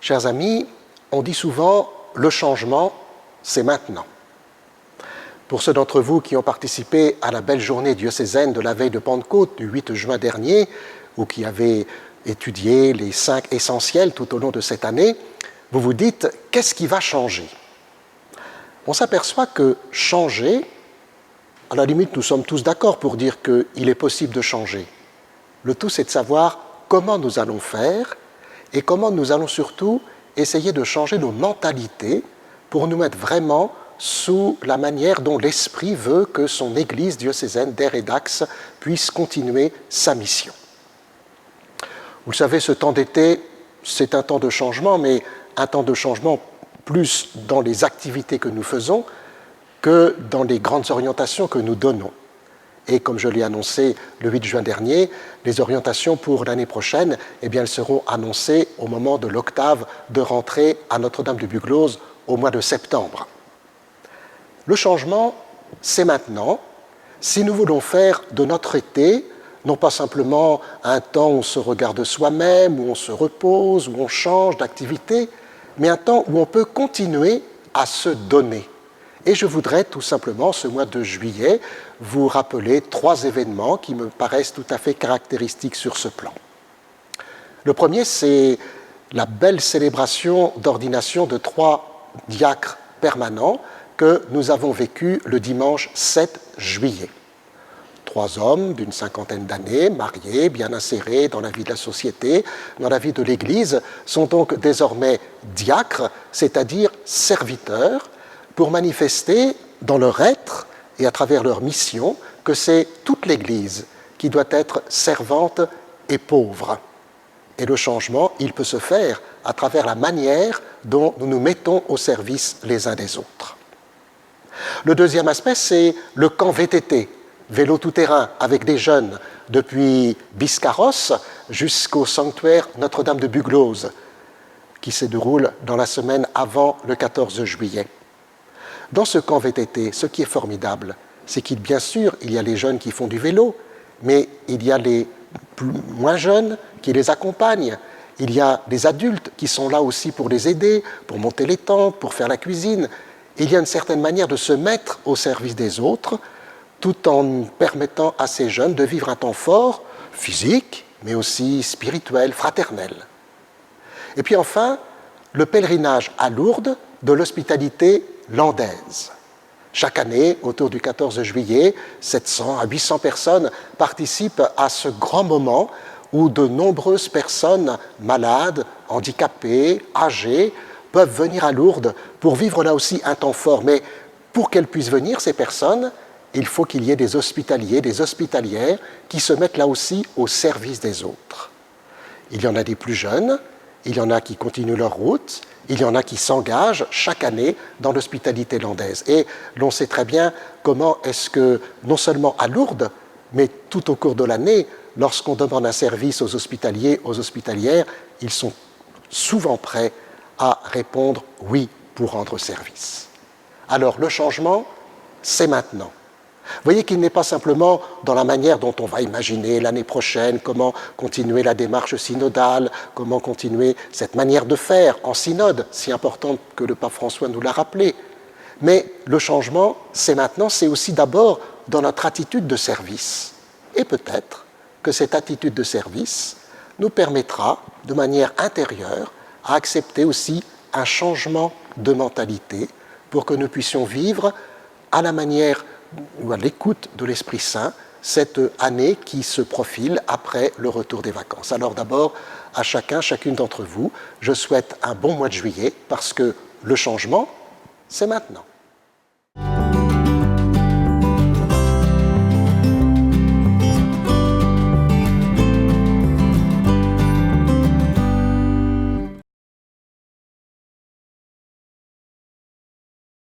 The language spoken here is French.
Chers amis, on dit souvent « le changement, c'est maintenant ». Pour ceux d'entre vous qui ont participé à la belle journée diocésaine de la veille de Pentecôte du 8 juin dernier, ou qui avaient étudié les 5 essentiels tout au long de cette année, vous vous dites « qu'est-ce qui va changer ?» On s'aperçoit que changer, à la limite nous sommes tous d'accord pour dire qu'il est possible de changer. Le tout c'est de savoir comment nous allons faire et comment nous allons surtout essayer de changer nos mentalités pour nous mettre vraiment sous la manière dont l'Esprit veut que son Église diocésaine d'Aire et d'Axe puisse continuer sa mission. Vous le savez, ce temps d'été, c'est un temps de changement, mais un temps de changement plus dans les activités que nous faisons que dans les grandes orientations que nous donnons. Et comme je l'ai annoncé le 8 juin dernier, les orientations pour l'année prochaine, eh bien, elles seront annoncées au moment de l'octave de rentrée à Notre-Dame-de-Buglose au mois de septembre. Le changement, c'est maintenant. Si nous voulons faire de notre été, non pas simplement un temps où on se regarde soi-même, où on se repose, où on change d'activité, mais un temps où on peut continuer à se donner. Et je voudrais tout simplement, ce mois de juillet, vous rappeler 3 événements qui me paraissent tout à fait caractéristiques sur ce plan. Le premier, c'est la belle célébration d'ordination de 3 diacres permanents que nous avons vécu le dimanche 7 juillet. 3 hommes d'une 50aine d'années, mariés, bien insérés dans la vie de la société, dans la vie de l'Église, sont donc désormais diacres, c'est-à-dire serviteurs, pour manifester dans leur être et à travers leur mission que c'est toute l'Église qui doit être servante et pauvre. Et le changement, il peut se faire à travers la manière dont nous nous mettons au service les uns des autres. Le deuxième aspect, c'est le camp VTT, vélo tout-terrain, avec des jeunes, depuis Biscarrosse jusqu'au sanctuaire Notre-Dame-de-Buglose, qui se déroule dans la semaine avant le 14 juillet. Dans ce camp VTT, ce qui est formidable, c'est qu'il, bien sûr, il y a les jeunes qui font du vélo, mais il y a les moins jeunes qui les accompagnent. Il y a des adultes qui sont là aussi pour les aider, pour monter les tentes, pour faire la cuisine. Il y a une certaine manière de se mettre au service des autres, tout en permettant à ces jeunes de vivre un temps fort, physique, mais aussi spirituel, fraternel. Et puis enfin, le pèlerinage à Lourdes de l'hospitalité landaise. Chaque année, autour du 14 juillet, 700 à 800 personnes participent à ce grand moment où de nombreuses personnes malades, handicapées, âgées, peuvent venir à Lourdes pour vivre là aussi un temps fort. Mais pour qu'elles puissent venir, ces personnes, il faut qu'il y ait des hospitaliers, des hospitalières qui se mettent là aussi au service des autres. Il y en a des plus jeunes, il y en a qui continuent leur route, il y en a qui s'engagent chaque année dans l'hospitalité landaise. Et l'on sait très bien comment est-ce que, non seulement à Lourdes, mais tout au cours de l'année, lorsqu'on demande un service aux hospitaliers, aux hospitalières, ils sont souvent prêts à répondre « oui » pour rendre service. Alors le changement, c'est maintenant. Vous voyez qu'il n'est pas simplement dans la manière dont on va imaginer l'année prochaine, comment continuer la démarche synodale, comment continuer cette manière de faire en synode, si importante que le pape François nous l'a rappelé. Mais le changement, c'est maintenant, c'est aussi d'abord dans notre attitude de service. Et peut-être que cette attitude de service nous permettra, de manière intérieure, à accepter aussi un changement de mentalité pour que nous puissions vivre à la manière ou à l'écoute de l'Esprit Saint, cette année qui se profile après le retour des vacances. Alors d'abord, à chacun, chacune d'entre vous, je souhaite un bon mois de juillet parce que le changement, c'est maintenant.